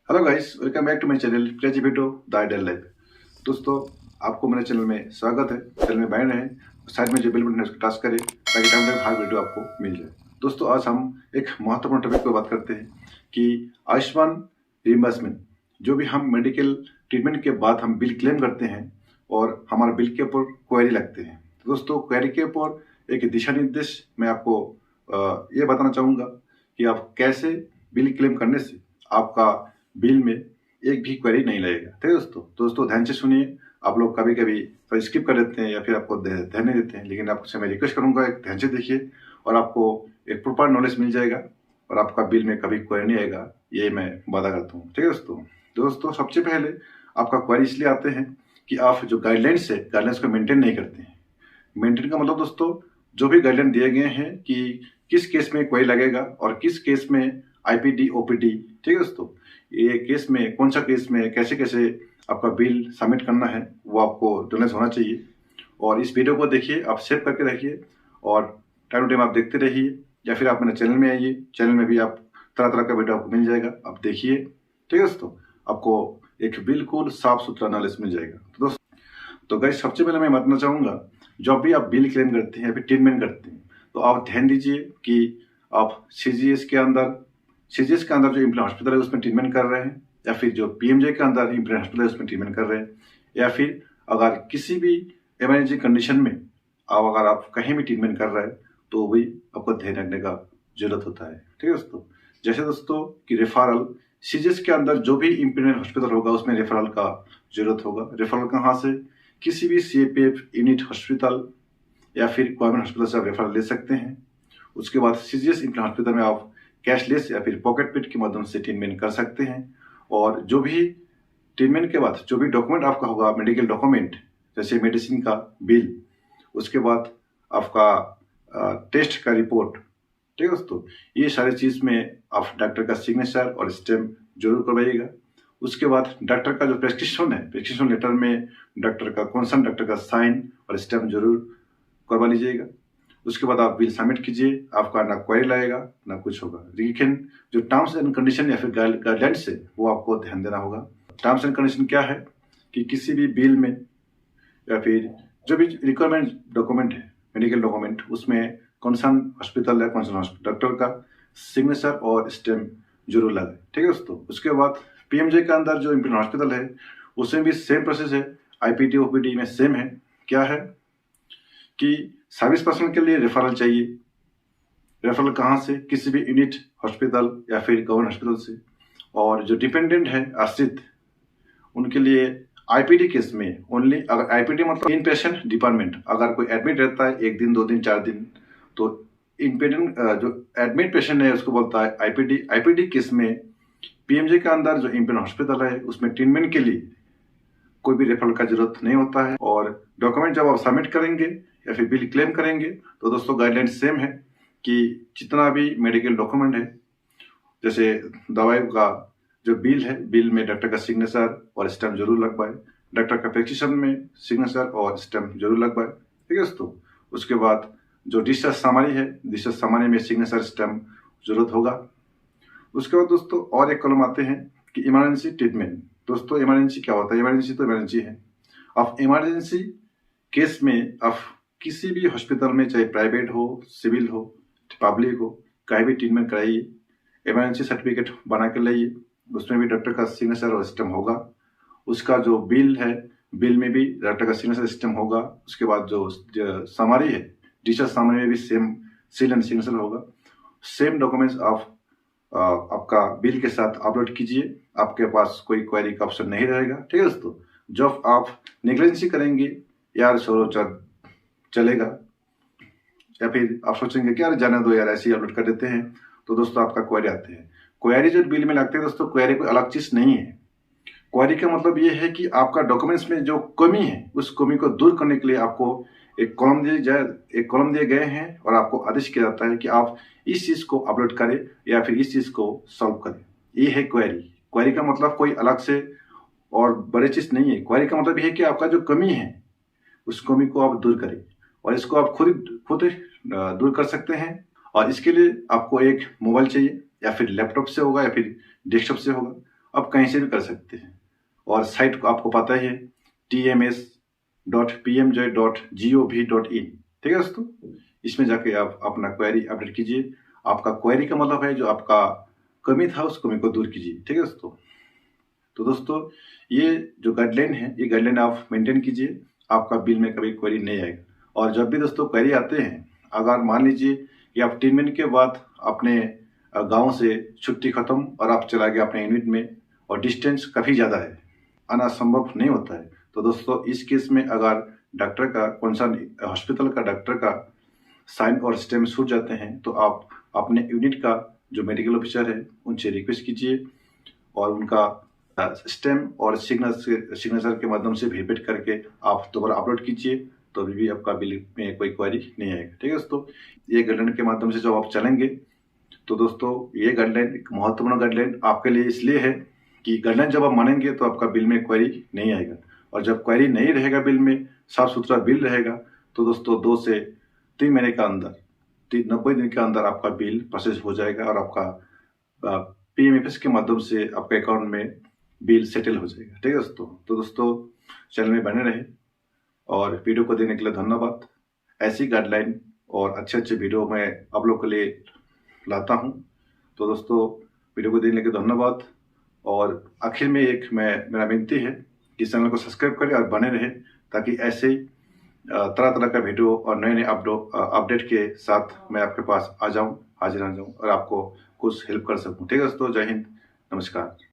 Hello guys, welcome back to my channel crazy video the ideal life. दोस्तों, आपको मेरे channel में स्वागत है। चैनल में बने रहें, साइड में जो बेल बटन है उसको टच करें ताकि टाइम टाइम हर वीडियो आपको मिल जाए। दोस्तों, आज हम एक महत्वपूर्ण टॉपिक पर बात करते हैं कि आयुष्मान रिइंबर्समेंट, जो भी हम मेडिकल ट्रीटमेंट के बाद हम बिल क्लेम करते हैं और हमारे बिल के ऊपर क्वेरी लगते हैं। तो दोस्तों, क्वेरी के ऊपर एक दिशा निर्देश मैं आपको ये बताना चाहूँगा कि आप कैसे बिल क्लेम करने से आपका बिल में एक भी क्वेरी नहीं लगेगा। ठीक है दोस्तों ध्यान से सुनिए। आप लोग कभी कभी स्किप कर देते हैं या फिर आपको ध्यान नहीं देते हैं, लेकिन आपसे मैं रिक्वेस्ट करूंगा एक ध्यान से देखिए और आपको एक प्रॉपर नॉलेज मिल जाएगा और आपका बिल में कभी क्वेरी नहीं आएगा, ये मैं वादा करता हूँ। ठीक है दोस्तों सबसे पहले आपका क्वेरी इसलिए आते हैं कि आप जो गाइडलाइंस है, गाइडलाइंस को मेंटेन नहीं करते हैं। मेंटेन का मतलब दोस्तों, जो भी गाइडलाइन दिए गए हैं कि किस केस में क्वेरी लगेगा और किस केस में आईपीडी ओपीडी, ठीक है दोस्तों, ये केस में कौन सा केस में कैसे कैसे आपका बिल सबमिट करना है वो आपको नॉलेज होना चाहिए। और इस वीडियो को देखिए, आप सेव करके रखिए और टाइम टू टाइम आप देखते रहिए, या फिर आप मेरे चैनल में आइए। चैनल में भी आप तरह तरह का वीडियो आपको मिल जाएगा, आप देखिए। ठीक है दोस्तों, आपको एक बिल्कुल साफ सुथरा नॉलेज मिल जाएगा। तो गाइस, सबसे पहले मैं बताना चाहूंगा, जब भी आप बिल क्लेम करते हैं या फिर ट्रीटमेंट करते हैं तो आप ध्यान दीजिए कि आप सीजीएस के अंदर जो इम्प्लांट हॉस्पिटल है उसमें ट्रीटमेंट कर रहे हैं, या फिर जो पीएमजे के अंदर इम्प्लांट हॉस्पिटल है उसमें ट्रीटमेंट कर रहे हैं, या फिर अगर किसी भी इमरजेंसी कंडीशन में अगर आप कहीं भी ट्रीटमेंट कर रहे हैं तो वही आपको ध्यान रखने का जरूरत होता है। ठीक है दोस्तों, जैसे दोस्तों कि रेफरल सीजीएस के अंदर जो भी इम्प्लांट हॉस्पिटल होगा उसमें रेफरल का जरूरत होगा। रेफरल कहाँ से? किसी भी सीएपीएफ यूनिट हॉस्पिटल या फिर गवर्नमेंट हॉस्पिटल से आप रेफरल ले सकते हैं। उसके बाद सीजीएस इम्प्लांट हॉस्पिटल में आप कैशलेस या फिर पॉकेट पेड के माध्यम से ट्रीटमेंट कर सकते हैं। और जो भी ट्रीटमेंट के बाद जो भी डॉक्यूमेंट आपका होगा, मेडिकल डॉक्यूमेंट जैसे मेडिसिन का बिल, उसके बाद आपका टेस्ट का रिपोर्ट, ठीक है दोस्तों, ये सारी चीज में आप डॉक्टर का सिग्नेचर और स्टैम्प जरूर करवाइएगा। उसके बाद डॉक्टर का जो प्रेस्क्रिप्शन है, प्रेस्क्रिप्शन लेटर में डॉक्टर का कंसर्न डॉक्टर का साइन और स्टैम्प जरूर करवा लीजिएगा। उसके बाद आप बिल सबमिट कीजिए, आपका ना क्वेरी लगेगा ना कुछ होगा। लेकिन जो टर्म्स एंड कंडीशन या फिर गाइडलाइंस है वो आपको ध्यान देना होगा। टर्म्स एंड कंडीशन क्या है कि किसी भी बिल में या फिर जो भी रिक्वायरमेंट डॉक्यूमेंट है, मेडिकल डॉक्यूमेंट, उसमें कंसर्न हॉस्पिटल या कंसर्न डॉक्टर का सिग्नेचर और स्टैम्प जरूर लगे। ठीक है दोस्तों, उसके बाद पीएमजे के अंदर जो इम्प्लांट हॉस्पिटल है उसमें भी सेम प्रोसेस है, आईपीडी ओपीडी में सेम है। क्या है कि सर्विस पर्सन के लिए रेफरल चाहिए। रेफरल कहाँ से? किसी भी यूनिट हॉस्पिटल या फिर गवर्नमेंट हॉस्पिटल से। और जो डिपेंडेंट है, आश्रित, उनके लिए आईपीडी केस में ओनली, अगर आईपीडी मतलब इन पेशेंट डिपार्टमेंट, अगर कोई एडमिट रहता है 1 दिन 2 दिन 4 दिन, तो इनपेडेंट जो एडमिट पेशेंट है उसको बोलता है आईपीडी। आईपीडी केस में पीएमजे के अंदर जो इम्प्लांट हॉस्पिटल है उसमें ट्रीटमेंट के लिए कोई भी रेफरल का जरूरत नहीं होता है। और डॉक्यूमेंट जब आप सबमिट करेंगे या फिर बिल क्लेम करेंगे तो दोस्तों गाइडलाइन सेम है कि जितना भी मेडिकल डॉक्यूमेंट है, जैसे दवाई का जो बिल है, बिल में डॉक्टर का सिग्नेचर और स्टैम्प जरूर लगवाए, डॉक्टर का प्रेस्क्रिप्शन में सिग्नेचर और स्टैम्प जरूर लगवाए। ठीक है दोस्तों, उसके बाद जो डिस्चार्ज सामानी है, डिस्चार्ज सामानी में सिग्नेचर स्टैम्प जरूरत होगा। उसके बाद दोस्तों और एक कॉलम आते हैं कि इमरजेंसी ट्रीटमेंट। दोस्तों, इमरजेंसी क्या होता है? इमरजेंसी तो इमरजेंसी है। आप इमरजेंसी केस में आप किसी भी हॉस्पिटल में, चाहे प्राइवेट हो, सिविल हो, पब्लिक हो, कहीं भी ट्रीटमेंट कराइए, इमरजेंसी सर्टिफिकेट बना के लाइए। उसमें भी डॉक्टर का सिग्नेचर और स्टैम्प होगा। उसका जो बिल है, बिल में भी डॉक्टर का सिग्नेचर स्टैम्प होगा। उसके बाद जो समरी है, डिस्चार्ज समरी में भी सेम सील एंड सिग्नेचर होगा। सेम डॉक्यूमेंट्स आप आपका बिल के साथ अपलोड कीजिए, आपके पास कोई क्वेरी का ऑप्शन नहीं रहेगा। ठीक है दोस्तों, जब आप नेग्लिजेंसी करेंगे, यार छोड़ो चलेगा, या फिर आप सोचेंगे कि यार जाने दो यार, ऐसे ही अपलोड कर देते हैं, तो दोस्तों आपका क्वेरी आते हैं। क्वेरी जो बिल में लगते हैं दोस्तों, क्वेरी कोई अलग चीज नहीं है। क्वेरी का मतलब ये है कि आपका डॉक्यूमेंट्स में जो कमी है उस कमी को दूर करने के लिए आपको एक कॉलम दिए गए हैं और आपको आदेश किया जाता है कि आप इस चीज को अपलोड करें या फिर इस चीज को सॉल्व करें। ये है क्वेरी। क्वेरी का मतलब कोई अलग से और बड़े चीज नहीं है। क्वेरी का मतलब ये है कि आपका जो कमी है उस कमी को आप दूर करें, और इसको आप खुद दूर कर सकते हैं। और इसके लिए आपको एक मोबाइल चाहिए, या फिर लैपटॉप से होगा या फिर डेस्कटॉप से होगा। आप कहीं से भी कर सकते हैं। और साइट को आपको पता ही है, tms.pmj.gov.in, ठीक है दोस्तों। इसमें जाके आप अपना क्वेरी अपडेट कीजिए। आपका क्वेरी का मतलब है जो आपका कमी था उस कमी को दूर कीजिए, ठीक है दोस्तों। तो दोस्तों ये जो गाइडलाइन है, ये गाइडलाइन आप मेंटेन कीजिए, आपका बिल में कभी क्वेरी नहीं आएगा। और जब भी दोस्तों क्वेरी आते हैं, अगर मान लीजिए कि आप 3 महीने के बाद अपने गांव से छुट्टी खत्म और आप चला गए अपने यूनिट में और डिस्टेंस काफ़ी ज़्यादा है, आना संभव नहीं होता है, तो दोस्तों इस केस में अगर डॉक्टर का कंसर्न हॉस्पिटल का डॉक्टर का साइन और स्टैम्प छूट जाते हैं, तो आप अपने यूनिट का जो मेडिकल ऑफिसर है उनसे रिक्वेस्ट कीजिए और उनका स्टैम्प और सिग्नेचर के माध्यम से वेरीफाइड करके आप दोबारा अपलोड कीजिए, तो अभी भी आपका बिल में कोई क्वेरी नहीं आएगा, ठीक है दोस्तों। ये गाइडलाइन के माध्यम से जब आप चलेंगे, तो दोस्तों ये गाइडलाइन एक महत्वपूर्ण गाइडलाइन आपके लिए इसलिए है कि गाइडलाइन जब आप मानेंगे तो आपका बिल में क्वेरी नहीं आएगा। और जब क्वेरी नहीं रहेगा, बिल में साफ सुथरा बिल रहेगा, तो दोस्तों 2 से 3 महीने का अंदर 90 दिन के अंदर आपका बिल प्रोसेस हो जाएगा और आपका PMFS के माध्यम से आपके अकाउंट में बिल सेटल हो जाएगा, ठीक है दोस्तों। तो दोस्तों चैनल में बने रहे और वीडियो को देखने के लिए धन्यवाद। ऐसी गाइडलाइन और अच्छे अच्छे वीडियो मैं आप लोगों के लिए लाता हूं। तो दोस्तों वीडियो को देखने के लिए धन्यवाद। और आखिर में मेरा विनती है कि चैनल को सब्सक्राइब करें और बने रहें, ताकि ऐसे ही तरह तरह का वीडियो और नए नए अपडेट के साथ मैं आपके पास हाजिर आ जाऊं और आपको कुछ हेल्प कर सकूं, ठीक है दोस्तों। जय हिंद, नमस्कार।